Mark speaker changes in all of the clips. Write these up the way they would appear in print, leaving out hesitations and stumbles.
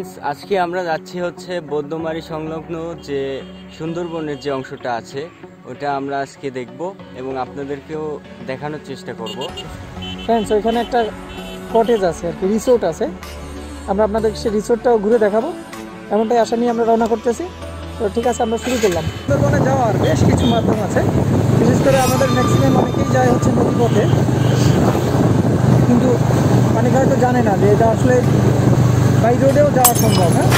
Speaker 1: Friends, আজকে আমরা যাচ্ছি হচ্ছে বৌদ্ধমারি সংলগ্ন যে সুন্দরবনের যে অংশটা আছে ওটা আমরা আজকে দেখব এবং আপনাদেরকেও দেখানোর চেষ্টা করব।
Speaker 2: ফ্রেন্ডস, ওইখানে একটা কটেজ আছে আর কি, রিসোর্ট আছে। আমরা আপনাদের সেই রিসোর্টটাও ঘুরে দেখাবো, এমনটাই আশা নিয়ে আমরা রওনা করতেছি। তো ঠিক আছে, আমরা শুরু করলাম। সুন্দরবনে যাওয়ার বেশ কিছু মাধ্যম আছে, বিশেষ করে আমাদের ম্যাক্সিমাম অনেকেই যায় হচ্ছে নদীপথে, কিন্তু অনেকে হয়তো জানে না যে এটা আসলে বাই রোডেও যাওয়া সম্ভব। হ্যাঁ,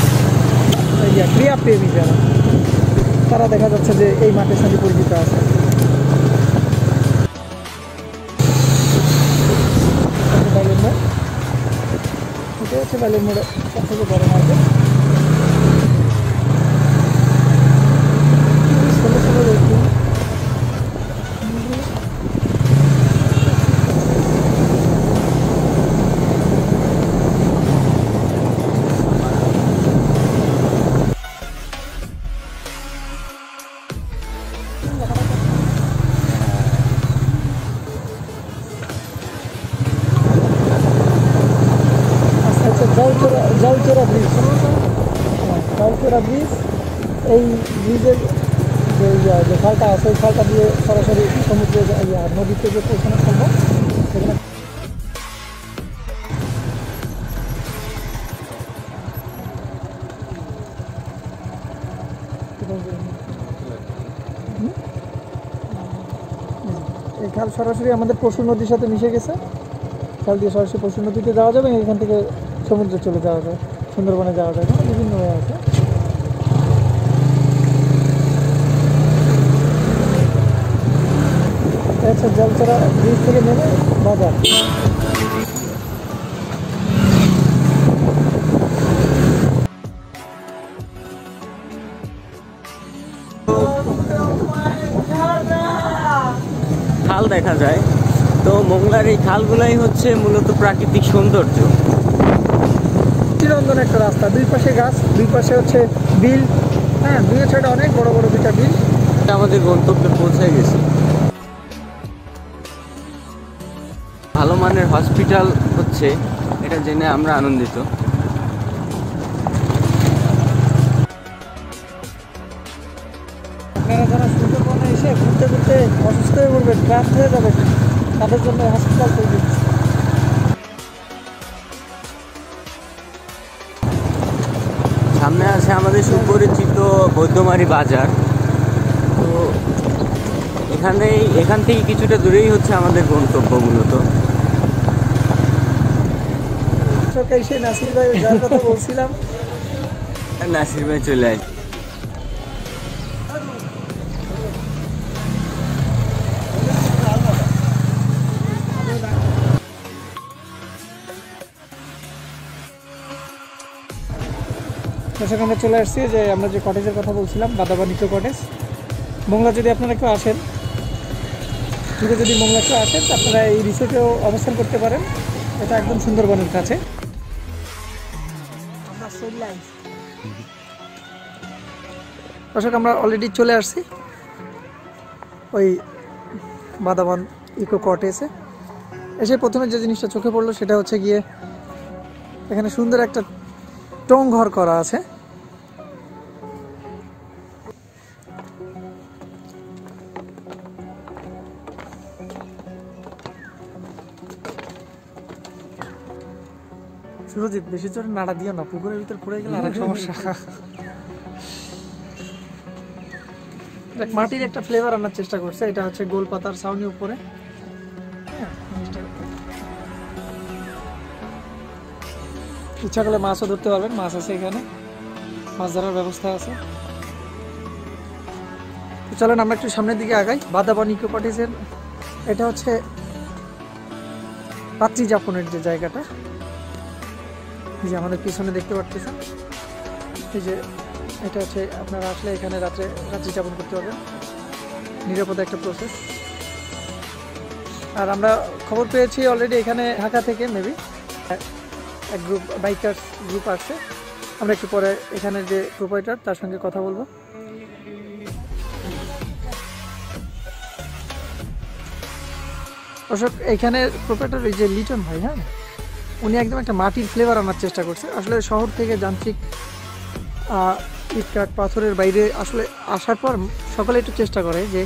Speaker 2: ক্রিয়াপ্রেমী যারা, তারা দেখা যাচ্ছে যে এই মাঠের সাথে পরিচিত আছে। এটা হচ্ছে বাইলের মোড়ে সব থেকে বড় market. Jauchora bridge, Jauchora bridge. এই ব্রিজের যে খালটা আছে, ওই খালটা দিয়ে সরাসরি সমুদ্রে নদীতে যে পৌঁছানো সম্ভব। সেখানে এই খাল সরাসরি আমাদের পশুর নদীর সাথে মিশে গেছে। খাল দিয়ে সরাসরি পশুর নদীতে যাওয়া যাবে, এখান থেকে সমুদ্রে চলে যাওয়া যায়, সুন্দরবনে যাওয়া যায়, বিভিন্ন ওয়ে আছে। আচ্ছা, জলচরা ব্রিজ থেকে নেমে বাজার।
Speaker 1: খাল দেখা যায়, তো মোংলার এই খালগুলাই হচ্ছে মূলত প্রাকৃতিক সৌন্দর্য।
Speaker 2: চিরন্তন একটা রাস্তা, দুই পাশে গাছ, দুই পাশে হচ্ছে বিল। হ্যাঁ, দুই সাইডে অনেক বড় বড় দুটা বিল।
Speaker 1: আমাদের গন্তব্যে পৌঁছে গেছি। ভালো মানের হসপিটাল হচ্ছে, এটা জেনে আমরা আনন্দিত।
Speaker 2: আপনারা যারা সুন্দরবনে এসে ঘুরতে ঘুরতে অসুস্থ হয়ে পড়বেন, ক্লান্ত হয়ে যাবেন, তাদের জন্য হসপিটাল তৈরি।
Speaker 1: সামনে আছে আমাদের সুপরিচিত বৌদ্ধমারি বাজার। তো এখান থেকে কিছুটা দূরেই হচ্ছে আমাদের গন্তব্য মূলত।
Speaker 2: এসে নাসির ভাই যার কথা বলছিলাম,
Speaker 1: নাসির ভাই চলে আসে।
Speaker 2: দর্শক, আমরা চলে আসছি যে আমরা যে কটেজের কথা বলছিলাম, বাদাবান ইকো কটেজ। মোংলা যদি আপনারা কেউ আসেন, যদি মোংলা কেউ আসেন, আপনারা এই রিসোর্টেও অবস্থান করতে পারেন। এটা একদম সুন্দরবনের কাছে। দর্শক, আমরা অলরেডি চলে আসছি ওই বাদাবান ইকো কটেজে। এসে প্রথমে যে জিনিসটা চোখে পড়লো সেটা হচ্ছে গিয়ে এখানে সুন্দর একটা টং ঘর করা আছে। সুরজিৎ, বেশি জোরে নাড়া দিও না, পুকুরের ভিতর পড়ে গেলে আরেক সমস্যা। মাটির একটা ফ্লেভার আনার চেষ্টা করছে। এটা হচ্ছে গোল পাতার ছাউনি উপরে। ইচ্ছা করলে মাছও ধরতে পারবেন, মাছ আছে এখানে, মাছ ধরার ব্যবস্থা আছে। তো চলেন আমরা একটু সামনের দিকে আগাই। বাদাবান ইকো কটেজের এটা হচ্ছে রাত্রি যাপনের যে জায়গাটা, এই যে আমাদের পিছনে দেখতে পাচ্ছেন, এই যে এটা হচ্ছে আপনারা আসলে এখানে রাত্রি যাপন করতে পারবেন। নিরাপদ একটা প্রসেস। আর আমরা খবর পেয়েছি অলরেডি এখানে ঢাকা থেকে মেবি এক গ্রুপ বাইকার্স গ্রুপ আসছে। আমরা একটু পরে এখানে যে প্রোপাইটার তার সঙ্গে কথা বলবো। অশোক, এখানে প্রোপাইটার এই যে লিটন ভাই, হ্যাঁ উনি একদম একটা মাটির ফ্লেভার আনার চেষ্টা করছে। আসলে শহর থেকে যান্ত্রিক ইটকাঠ পাথরের বাইরে আসলে আসার পর সকলে একটু চেষ্টা করে যে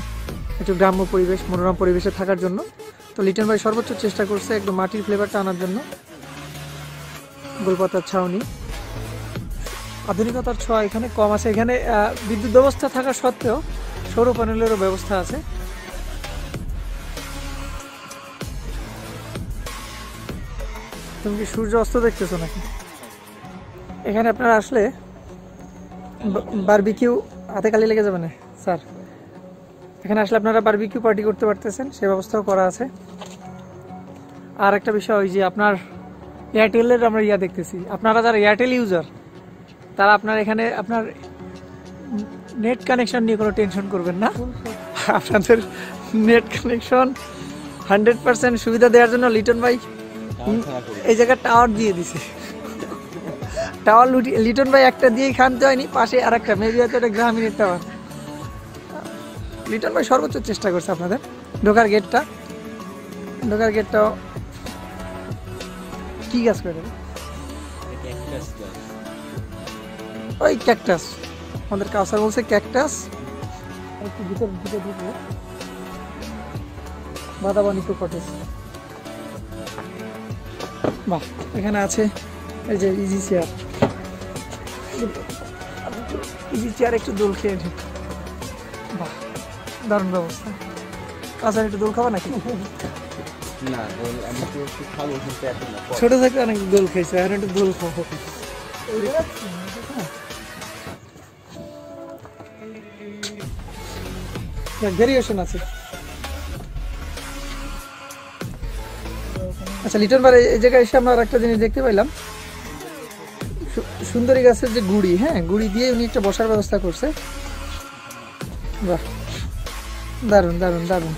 Speaker 2: একটু গ্রাম্য পরিবেশ, মনোরম পরিবেশে থাকার জন্য। তো লিটন ভাই সর্বোচ্চ চেষ্টা করছে একদম মাটির ফ্লেভারটা আনার জন্য। গোলপাতার ছাউনি, আধুনিকতার ছোঁয়া এখানে কম আছে। এখানে বিদ্যুৎ ব্যবস্থা থাকা সত্ত্বেও সৌর প্যানেলেরও ব্যবস্থা আছে। তুমি কি সূর্য অস্ত দেখতেছো নাকি? এখানে আপনারা আসলে বারবিকিউ, হাতে কালি লেগে যাবে না স্যার, এখানে আসলে আপনারা বারবিকিউ পার্টি করতে পারতেছেন, সে ব্যবস্থাও করা আছে। আর একটা বিষয়, ওই যে আপনার এয়ারটেলের আমরা দেখতেছি, আপনারা যারা এয়ারটেল ইউজার তারা আপনার এখানে আপনার নেট কানেকশন নিয়ে কোনো টেনশন করবেন না। আপনাদের নেট কানেকশন 100% সুবিধা দেওয়ার জন্য লিটন ভাই এই জায়গায় টাওয়ার দিয়ে দিছে। টাওয়ার লিটন ভাই একটা দিয়েই খানতে হয়নি, পাশে আর একটা মেবি হয়তো এটা গ্রামীণের টাওয়ার। লিটন ভাই সর্বোচ্চ চেষ্টা করছে আপনাদের। ঢোকার গেটটাও কি গাছ করে দেবে? ওই ক্যাকটাস, আমাদের কাউসার বলছে ক্যাকটাস। একটু ভিতর ঢুকবো, বাদাবানি টু কটেজ। বাহ, এখানে আছে এই যে ইজি চেয়ার, একটু দোল খেয়ে নি। বাহ, দারুণ ব্যবস্থা। কাউসার একটু দোল খাবা নাকি?
Speaker 1: না, আমি তো একটু খাবো, কিন্তু এখন না।
Speaker 2: ছোট থেকে অনেক দোল খেয়েছে, এখন একটু দোল খাবো। ভেরিয়েশন আছে। আচ্ছা লিটন ভাই, এই জায়গায় এসে আমরা একটা জিনিস দেখতে পাইলাম, সুন্দরী গাছের যে গুড়ি, হ্যাঁ গুড়ি দিয়ে উনি একটা বসার ব্যবস্থা করছে। বাহ, দারুণ দারুণ দারুণ,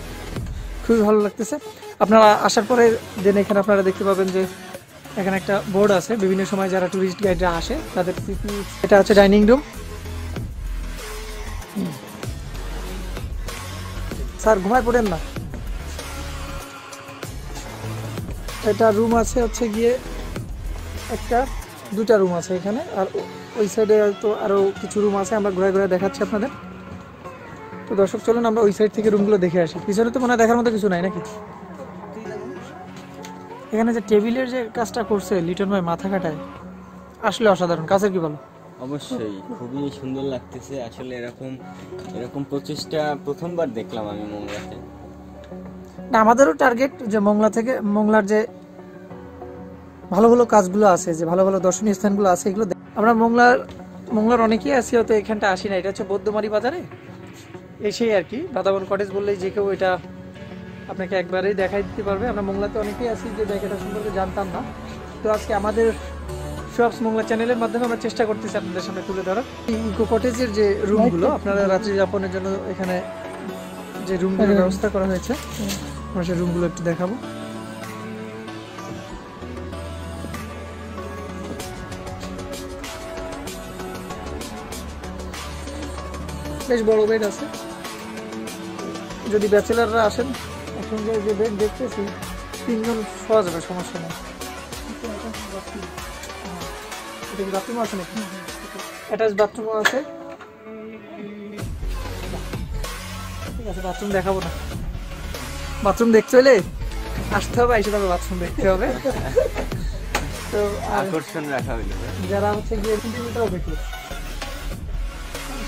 Speaker 2: খুবই ভালো লাগতেছে। আপনারা আসার পরে দেন এখানে আপনারা দেখতে পাবেন যে এখানে একটা বোর্ড আছে, বিভিন্ন সময় যারা টুরিস্ট গাইডরা আসে তাদের। এটা হচ্ছে ডাইনিং রুম। স্যার ঘুমায় পড়েন না। এটা রুম আছে হচ্ছে গিয়ে দুটা রুম আছে এখানে, আর ওই সাইডে তো আরো কিছু রুম আছে, আমরা ঘুরে ঘুরে দেখাচ্ছি আপনাদের। তো দর্শক চলুন আমরা ওই সাইড থেকে রুমগুলো দেখে আসি। পিছনে তো মনে হয় দেখার মতো কিছু নাই নাকি? এখানে যে টেবিলের যে কাজটা করছে লিটন ভাই, মাথা কাটায়, আসলে অসাধারণ। কাজের কি বলো?
Speaker 1: অবশ্যই খুবই সুন্দর লাগতেছে। আসলে এরকম প্রচেষ্টা প্রথমবার দেখলাম আমি মোংলাতে।
Speaker 2: না, আমাদেরও টার্গেট যে মোংলার যে ভালো ভালো কাজগুলো আছে, যে ভালো ভালো দর্শনীয় স্থানগুলো আছে, এগুলো আমরা মোংলার অনেকেই আছি, হয়তো এখানটা আসি না। এটা হচ্ছে বৌদ্ধমারি বাজারে এসেই আর কি, বাদাবন কটেজ বললেই যে কেউ এটা আপনাকে একবারেই দেখাই দিতে পারবে। আমরা মোংলাতে অনেকেই আছি যে জায়গাটা সম্পর্কে জানতাম না। তো আজকে আমাদের শপস মোংলা চ্যানেলের মাধ্যমে আমরা চেষ্টা করতেছি আপনাদের সামনে তুলে ধরার। ইকো কটেজের যে রুমগুলো আপনারা রাত্রি যাপনের জন্য এখানে যে রুমগুলোর ব্যবস্থা করা হয়েছে, আমরা সেই রুমগুলো একটু দেখাবো। বেশ বড় বেড আছে, যদি ব্যাচেলাররা আসেন একসঙ্গে যে বেড দেখতেছি 3 জন শোয়া যাবে, সমস্যা নেই। বাথরুম আছে নাকি? অ্যাটাচ বাথরুমও আছে। ঠিক আছে, বাথরুম দেখাবো না। বাথরুম দেখতে হলে আসতে হবে, এসে তবে বাথরুম দেখতে হবে। তো
Speaker 1: আকর্ষণ রাখা হইল,
Speaker 2: যারা হচ্ছে গিয়ে সেন্টিমিটারও দেখলো,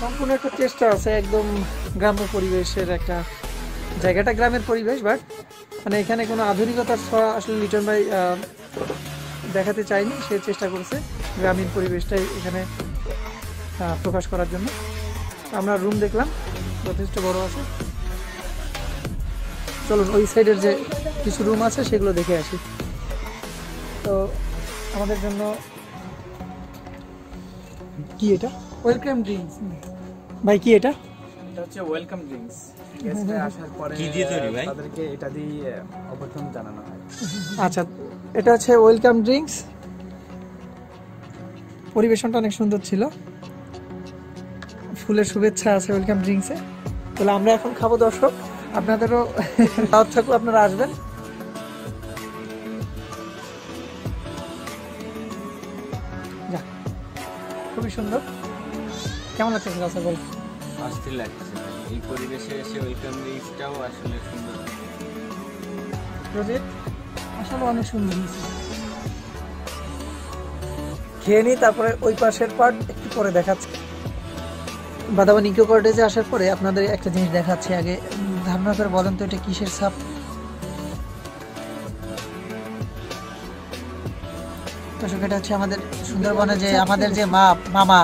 Speaker 2: সম্পূর্ণ একটা চেষ্টা আছে একদম গ্রাম্য পরিবেশের একটা জায়গাটা, গ্রামের পরিবেশ, বাট মানে এখানে কোনো আধুনিকতার ছোঁয়া আসলে লিটন ভাই দেখাতে চাইনি। সে চেষ্টা করেছে গ্রামীণ পরিবেশটাই এখানে প্রকাশ করার জন্য। আমরা রুম দেখলাম, যথেষ্ট বড় আছে। চলুন ওই সাইডের যে কিছু রুম আছে সেগুলো দেখে আসি। তো আমাদের জন্য কি এটা? Welcome drinks. ভাই কি এটা?
Speaker 3: এটা হচ্ছে ওয়েলকাম ড্রিঙ্কস। গেস্টরা আসার পরে
Speaker 1: কি দিয়ে তৈরি ভাই?
Speaker 3: তাদেরকে এটা দিয়ে অভ্যর্থনা জানানো হয়।
Speaker 2: আচ্ছা, এটা হচ্ছে ওয়েলকাম ড্রিঙ্কস। পরিবেশনটা অনেক সুন্দর ছিল, ফুলের শুভেচ্ছা আছে ওয়েলকাম ড্রিঙ্কসে। তাহলে আমরা এখন খাবো দর্শক, আপনাদেরও দাওয়াত থাকলে আপনারা আসবেন। খুবই সুন্দর। কেমন লাগছে রাসেল বল?
Speaker 1: অস্থির লাগছে ভাই। এই পরিবেশে এসে ওয়েলকাম ড্রিঙ্কসটাও আসলে সুন্দর।
Speaker 2: প্রজেক্ট আসলে অনেক সুন্দর হয়েছে। খেয়ে নিই, তারপরে ওই পাশের পার্ট একটু পরে দেখাচ্ছি। বাদাবান ইকো কটেজে আসার পরে আপনাদের একটা জিনিস দেখাচ্ছি। আগে ধারণা করে বলেন তো এটা কিসের সাপ? দর্শক, এটা হচ্ছে আমাদের সুন্দরবনে যে আমাদের যে মামা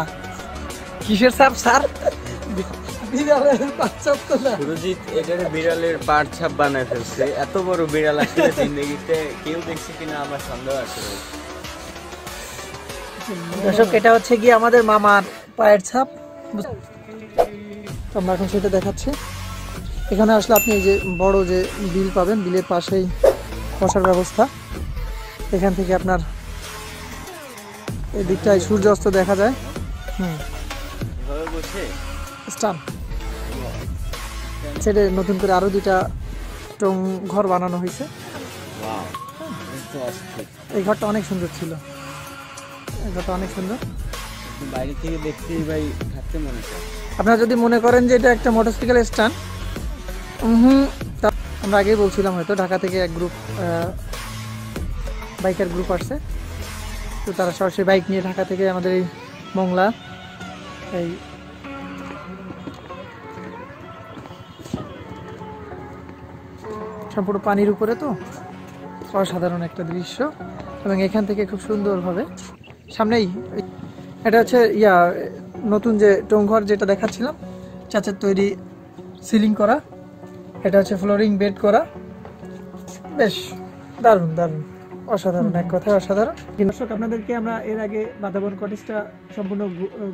Speaker 2: কিসের সাপ স্যার? বিড়ালের পাঁচ না
Speaker 1: সুরজিৎ এটারে বিড়ালের পাড় ছাপ বানায় ফেলছে। এত বড় বিড়াল আসলে জিন্দগিতে কেউ দেখছে কিনা আমার সন্দেহ আছে।
Speaker 2: দর্শক, এটা হচ্ছে কি আমাদের মামার পায়ের ছাপ। তো আমরা এখন সেটা দেখাচ্ছি। এখানে আসলে আপনি এই যে বড় যে বিল পাবেন, বিলের পাশেই বসার ব্যবস্থা। এখান থেকে আপনার এই দিকটায় সূর্যাস্ত দেখা যায়।
Speaker 1: এভাবে বসে
Speaker 2: স্টান সেটা নতুন করে আরো দুইটা টং ঘর বানানো হয়েছে।
Speaker 1: ওয়াও, এটা তো অস্থির।
Speaker 2: এই ঘরটা অনেক সুন্দর ছিল, এই ঘরটা অনেক সুন্দর।
Speaker 1: বাইরে থেকে দেখতেই ভাই থাকতে মনে চায়।
Speaker 2: আপনারা যদি মনে করেন যে এটা একটা মোটরসাইকেল স্ট্যান্ড, আমরা আগেই বলছিলাম হয়তো ঢাকা থেকে এক গ্রুপ বাইকের গ্রুপ আসছে। তো তারা সরাসরি বাইক নিয়ে ঢাকা থেকে আমাদের এই মংলা এই সম্পূর্ণ পানির উপরে, তো অসাধারণ একটা দৃশ্য। এবং এখান থেকে খুব সুন্দরভাবে সামনেই এটা হচ্ছে নতুন যে টংঘর যেটা দেখাচ্ছিলাম, চাচের তৈরি, সিলিং করা। এটা হচ্ছে ফ্লোরিং বেড করা। বেশ দারুণ দারুণ, অসাধারণ, এক কথায় অসাধারণ। দর্শক, আপনাদেরকে আমরা এর আগে বাদাবন কটেজটা সম্পূর্ণ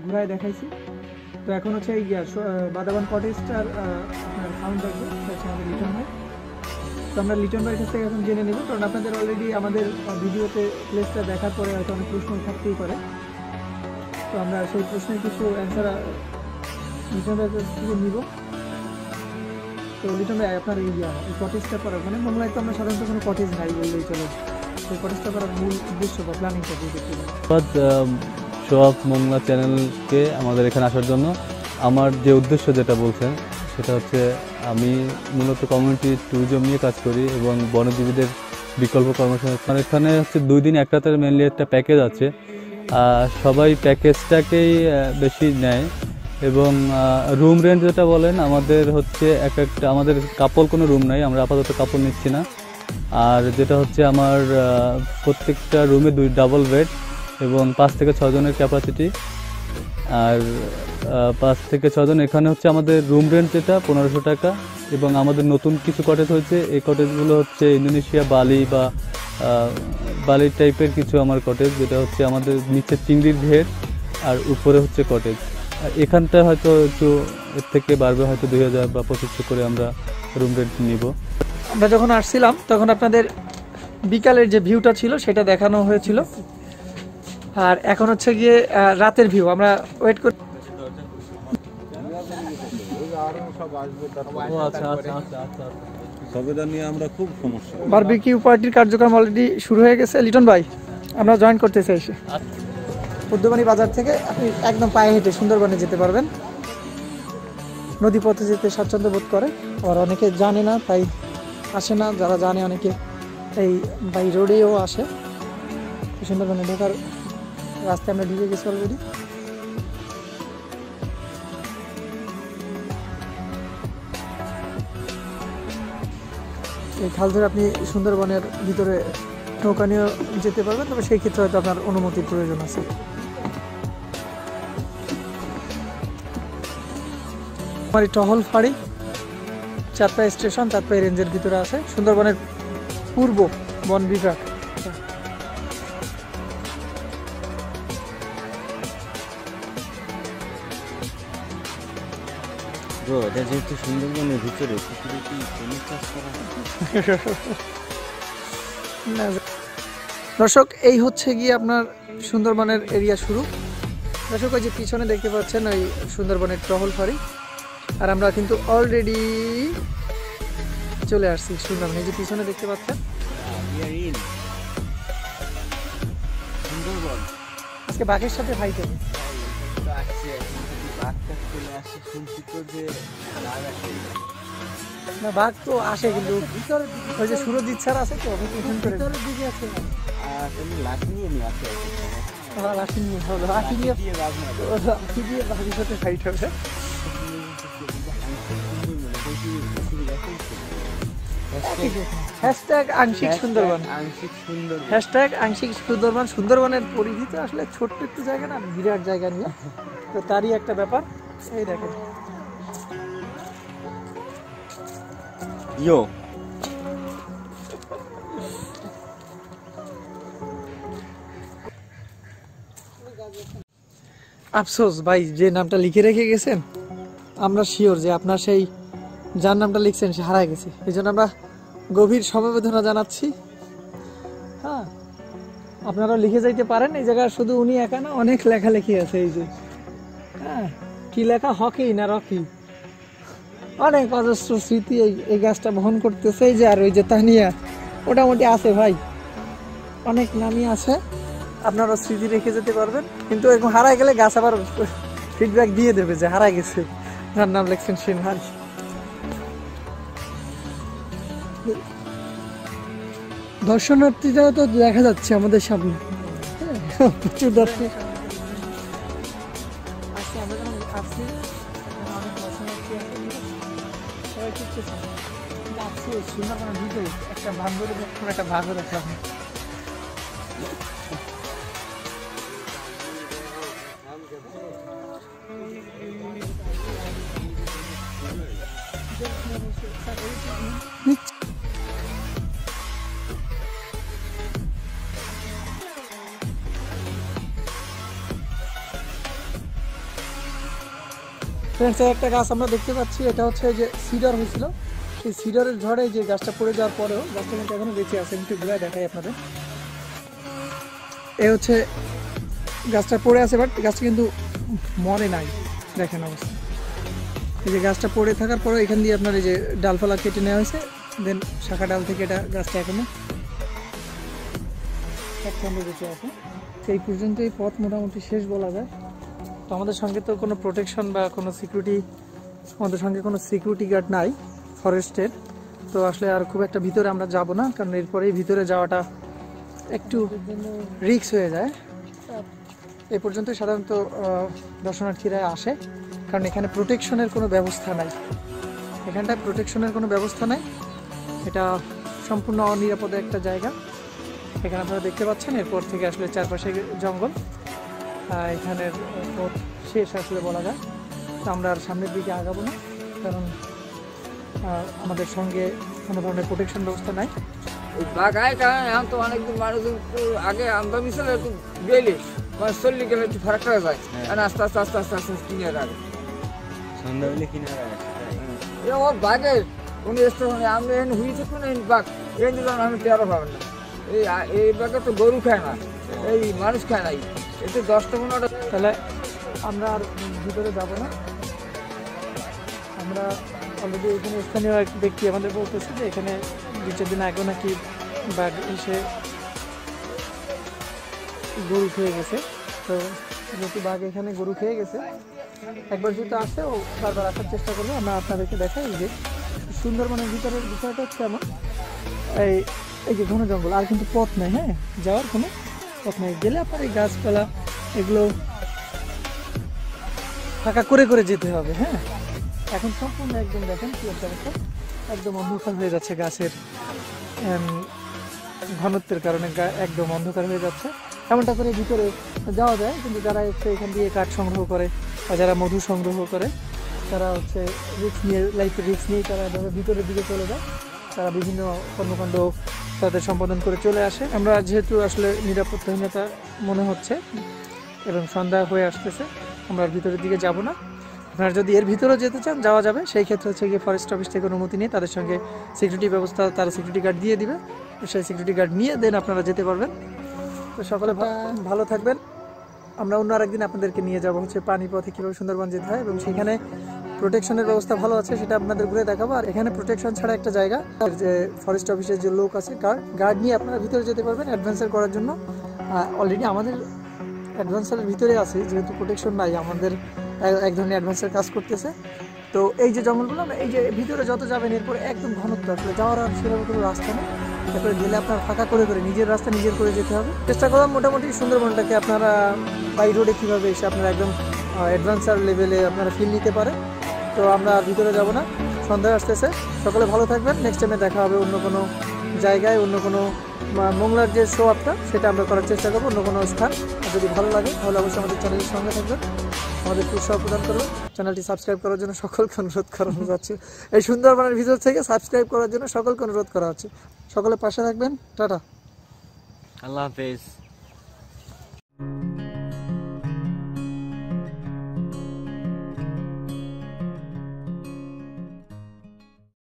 Speaker 2: ঘুরায় দেখাইছি। তো এখন হচ্ছে এই বাদাবন কটেজটার আপনার ফাউন্ডার হচ্ছে আমাদের লিটন ভাই। তো আমরা লিটন ভাইয়ের কাছ থেকে এখন জেনে নেব, কারণ আপনাদের অলরেডি আমাদের ভিডিওতে প্লেসটা দেখার পরে হয়তো অনেক প্রশ্ন থাকতেই পারে। তো আমরা সেই প্রশ্নের কিছু অ্যান্সার লিটন ভাইয়ের কাছ থেকে নিব। তো লিটন ভাই, আপনার এই কটেজটা করার মানে মংলায় তো আমরা সাধারণত কোনো কটেজ নাই বললেই চলে, সেই কটেজটা করার মূল উদ্দেশ্য বা প্ল্যানিংটা দিয়ে দেখতে
Speaker 4: সোয়াব মংলা চ্যানেলকে আমাদের এখানে আসার জন্য আমার যে উদ্দেশ্য যেটা বলছেন সেটা হচ্ছে আমি মূলত কমিউনিটি ট্যুরিজম নিয়ে কাজ করি এবং বনজীবীদের বিকল্প কর্মসংস্থান। এখানে হচ্ছে 2 দিন 1 রাতের মেনলি একটা প্যাকেজ আছে। সবাই প্যাকেজটাকেই বেশি নেয় এবং রুম রেন্ট যেটা বলেন আমাদের হচ্ছে একটা আমাদের কাপল কোনো রুম নাই, আমরা আপাতত কাপল নিচ্ছি না। আর যেটা হচ্ছে আমার প্রত্যেকটা রুমে 2 ডাবল বেড এবং 5 থেকে 6 জনের ক্যাপাসিটি। আর 5 থেকে 6 জন। এখানে হচ্ছে আমাদের রুম রেন্ট যেটা 1500 টাকা। এবং আমাদের নতুন কিছু কটেজ হয়েছে, এই কটেজগুলো হচ্ছে ইন্দোনেশিয়া, বালি বা বালি টাইপের কিছু আমার কটেজ, যেটা হচ্ছে আমাদের নিচে চিংড়ির ঘের আর উপরে হচ্ছে কটেজ। আর এখানটা হয়তো একটু এর থেকে বাড়বে, হয়তো 2000 বা 2500 করে আমরা রুম রেন্ট নিব।
Speaker 2: আমরা যখন আসছিলাম তখন আপনাদের বিকালের যে ভিউটা ছিল সেটা দেখানো হয়েছিল, আর এখন হচ্ছে গিয়ে রাতের ভিউ। আমরা ওয়েট করি। বারবিকিউ পার্টির কার্যক্রম অলরেডি শুরু হয়ে গেছে। লিটন ভাই, আমরা জয়েন করতে চাইছি। উদ্যমানী বাজার থেকে আপনি একদম পায়ে হেঁটে সুন্দরবনে যেতে পারবেন। নদীপথে যেতে স্বাচ্ছন্দ্য বোধ করে, আবার অনেকে জানে না তাই আসে না। যারা জানে অনেকে এই বাই রোডেও আসে। সুন্দরবনে ঢোকার রাস্তায় আমরা ঢুকে গেছি অলরেডি। এই খাল ধরে আপনি সুন্দরবনের ভিতরে নৌকা নিয়ে যেতে পারবেন, তবে সেই ক্ষেত্রে হয়তো আপনার অনুমতির প্রয়োজন আছে। আমার টহল ফাঁড়ি চাঁদপাই স্টেশন, চাঁদপাই রেঞ্জের ভিতরে আছে, সুন্দরবনের পূর্ব বন বিভাগ।
Speaker 1: ব্রো, এটা যেহেতু সুন্দরবনের ভিতরে, পুকুরে কি কোনো চাষ করা হয়?
Speaker 2: দর্শক, এই হচ্ছে গিয়ে আপনার সুন্দরবনের এরিয়া শুরু। দর্শক, ওই যে পিছনে দেখতে পাচ্ছেন ওই সুন্দরবনের টহল ফাঁড়ি, আর আমরা কিন্তু অলরেডি চলে আসছি সুন্দরবন। এই যে পিছনে দেখতে পাচ্ছেন আজকে বাঘের সাথে ফাইট হবে।
Speaker 1: শুনছি তো যে বাঘ আসে।
Speaker 2: না বাঘ তো আসে, কিন্তু ওই যে সুরজিৎ স্যার আছে তো ভিতরের দিকে আছে।
Speaker 1: তুমি লাঠি নিয়ে আসে
Speaker 2: লাঠি নিয়ে হলো, লাঠি দিয়ে
Speaker 1: দিয়ে বাঘ মারবে।
Speaker 2: লাঠি দিয়ে বাঘের সাথে ফাইট হবে। হ্যাশট্যাগ আংশিক সুন্দরবন,
Speaker 1: আংশিক সুন্দর।
Speaker 2: হ্যাশট্যাগ আংশিক সুন্দরবন। সুন্দরবনের পরিধি তো আসলে ছোট্ট একটু জায়গা না, বিরাট জায়গা নিয়ে, তো তারই একটা ব্যাপার। এই দেখেন
Speaker 1: ইয়ো
Speaker 2: আফসোস ভাই, যে নামটা লিখে রেখে গেছেন আমরা শিওর যে আপনার সেই যার নামটা লিখছেন সে হারায় গেছে। এই জন্য আমরা গভীর সমবেদনা জানাচ্ছি। হ্যাঁ, আপনারাও লিখে যাইতে পারেন। এই জায়গায় শুধু উনি একা না, অনেক লেখালেখি আছে। এই যে হ্যাঁ, কি লেখা, হকি না রকি, অনেক অজস্র স্মৃতি এই গাছটা বহন করতেছে। এই যে আর ওই যে তানিয়া মোটামুটি আছে ভাই, অনেক নামই আছে, আপনারা স্মৃতি রেখে যেতে পারবেন। কিন্তু এরকম হারায় গেলে গাছ আবার ফিডব্যাক দিয়ে দেবে যে হারায় গেছে, যার নাম লিখছেন সে হার। দর্শনার্থীরাও তো দেখা যাচ্ছে আমাদের সামনে, প্রচুর দর্শক আসছে। আমরা যখন আসছি অনেক দর্শনার্থী আছে, সবাই ঠিকছে। আসছে সুন্দরবনের ভিতরে একটা বান্দরের একটা বাঘও দেখলাম। একটা গাছ আমরা দেখতে পাচ্ছি, এটা হচ্ছে যে সিডার হয়েছিল, সেই সিডারের ঝড়ে যে গাছটা পড়ে যাওয়ার পরেও গাছটা কিন্তু এখনো বেঁচে আছে। একটু ঘুরে দেখাই আপনাদের। এ হচ্ছে গাছটা পড়ে আছে, বাট গাছটা কিন্তু মরে নাই, দেখেন অবস্থা। এই যে গাছটা পড়ে থাকার পরেও এখান দিয়ে আপনার এই যে ডালপালা কেটে নেওয়া হয়েছে, দেন শাখা ডাল থেকে এটা গাছটা এখনো একসঙ্গে বেঁচে আছে। সেই পর্যন্ত এই পথ মোটামুটি শেষ বলা যায়। তো আমাদের সঙ্গে তো কোনো প্রোটেকশন বা কোনো সিকিউরিটি, আমাদের সঙ্গে কোনো সিকিউরিটি গার্ড নাই ফরেস্টের। তো আসলে আর খুব একটা ভিতরে আমরা যাব না, কারণ এরপরেই ভিতরে যাওয়াটা একটু রিস্ক হয়ে যায়। এই পর্যন্ত সাধারণত দর্শনার্থীরা আসে, কারণ এখানে প্রোটেকশনের কোনো ব্যবস্থা নাই। এখানটায় প্রোটেকশনের কোনো ব্যবস্থা নাই, এটা সম্পূর্ণ অনিরাপদ একটা জায়গা। এখানে আপনারা দেখতে পাচ্ছেন, এরপর থেকে আসলে চারপাশে জঙ্গল, এখানের পথ শেষ আসলে বলা যায়। তো আমরা আর সামনের দিকে আগাবো না, কারণ আমাদের সঙ্গে কোনো ধরনের প্রোটেকশন ব্যবস্থা নাই।
Speaker 3: বাঘায় কারণ এখন তো অনেকদিন মানুষ আগে আমরা মিশালে একটু গেলে চল্লি গেলে একটু ফারাক করা যায়, কারণ আস্তে আস্তে আস্তে আস্তে আস্তে কিনে রাখে
Speaker 1: সন্ধ্যা হলে কিনারা
Speaker 3: ও বাঘের উনি স্টেশনে আমরা এখানে হুইছে কোনো বাঘ এই দিলাম আমি তেরো পাবেন না। এই বাঘে তো গরু খায় না, এই মানুষ খায় নাই, এতে 10-15টা।
Speaker 2: তাহলে আমরা আর ভিতরে যাব না। আমরা অলরেডি এখানে স্থানীয় এক ব্যক্তি আমাদের বলতেছে যে এখানে 2-4 দিন আগে নাকি বাঘ এসে গরু খেয়ে গেছে। তো যেহেতু বাঘ এখানে গরু খেয়ে গেছে, একবার যেহেতু আসে ও বারবার আসার চেষ্টা করবে। আমরা আপনাদেরকে দেখাই যে সুন্দরবনের ভিতরের বিষয়টা হচ্ছে এমন, এই যে ঘন জঙ্গল, আর কিন্তু পথ নেই, হ্যাঁ যাওয়ার কোনো পথ নেই। গেলে আপনার এই গাছপালা এগুলো ফাঁকা করে করে যেতে হবে। হ্যাঁ, এখন সম্পূর্ণ একদম দেখেন কি একটা অবস্থা, একদম অন্ধকার হয়ে যাচ্ছে গাছের ঘনত্বের কারণে একদম অন্ধকার হয়ে যাচ্ছে। এমনটা করে ভিতরে যাওয়া যায়, কিন্তু যারা হচ্ছে এখান দিয়ে কাঠ সংগ্রহ করে বা যারা মধু সংগ্রহ করে, তারা হচ্ছে রিস্ক নিয়ে, লাইফের রিস্ক নিয়েই তারা ভিতরের দিকে চলে যায়। তারা বিভিন্ন কর্মকাণ্ড তাদের সম্পাদন করে চলে আসে। আমরা যেহেতু আসলে নিরাপত্তাহীনতা মনে হচ্ছে এবং সন্ধ্যা হয়ে আসতেছে, আমরা আর ভিতরের দিকে যাব না। আপনারা যদি এর ভিতরেও যেতে চান যাওয়া যাবে, সেই ক্ষেত্রে হচ্ছে গিয়ে ফরেস্ট অফিস থেকে অনুমতি নিয়ে তাদের সঙ্গে সিকিউরিটি ব্যবস্থা, তারা সিকিউরিটি গার্ড দিয়ে দিবে, সেই সিকিউরিটি গার্ড নিয়ে দেন আপনারা যেতে পারবেন। তো সকলে ভালো থাকবেন। আমরা অন্য আরেকদিন আপনাদেরকে নিয়ে যাব হচ্ছে পানিপথে কীভাবে সুন্দরবন যেতে হয়, এবং সেখানে প্রোটেকশনের ব্যবস্থা ভালো আছে সেটা আপনাদের ঘুরে দেখাবো। আর এখানে প্রোটেকশন ছাড়া একটা জায়গা, যে ফরেস্ট অফিসের যে লোক আছে গার্ড নিয়ে আপনারা ভিতরে যেতে পারবেন অ্যাডভেঞ্চার করার জন্য। অলরেডি আমাদের অ্যাডভেঞ্চারের ভিতরে আছে, যেহেতু প্রোটেকশন নাই, আমাদের এক ধরনের অ্যাডভেঞ্চার কাজ করতেছে। তো এই যে জঙ্গলগুলো, এই যে ভিতরে যত যাবেন এরপরে একদম ঘনত্ব, আসলে যাওয়ার আর সেরকম কোনো রাস্তা নেই। এরপরে গেলে আপনার ফাঁকা করে নিজের রাস্তা নিজের করে যেতে হবে। চেষ্টা করলাম মোটামুটি সুন্দরবনটাকে আপনারা বাই রোডে কীভাবে এসে আপনারা একদম অ্যাডভেঞ্চার লেভেলে আপনারা ফিল নিতে পারে। তো আমরা ভিতরে যাব না, সন্ধ্যা আসতেছে। সকলে ভালো থাকবেন। নেক্সট টাইমে দেখা হবে অন্য কোনো জায়গায়, অন্য কোনো মোংলার যে শো আপটা সেটা আমরা করার চেষ্টা করবো, অন্য কোনো স্থান। যদি ভালো লাগে তাহলে অবশ্যই আমাদের চ্যানেলের সঙ্গে থাকবেন, আমাদের উৎসাহ প্রদান করবেন। চ্যানেলটি সাবস্ক্রাইব করার জন্য সকলকে অনুরোধ করানো যাচ্ছে। এই সুন্দরবনের ভিতর থেকে সাবস্ক্রাইব করার জন্য সকলকে অনুরোধ করা হচ্ছে। সকলে পাশে থাকবেন। টাটা,
Speaker 1: আল্লাহ হাফেজ।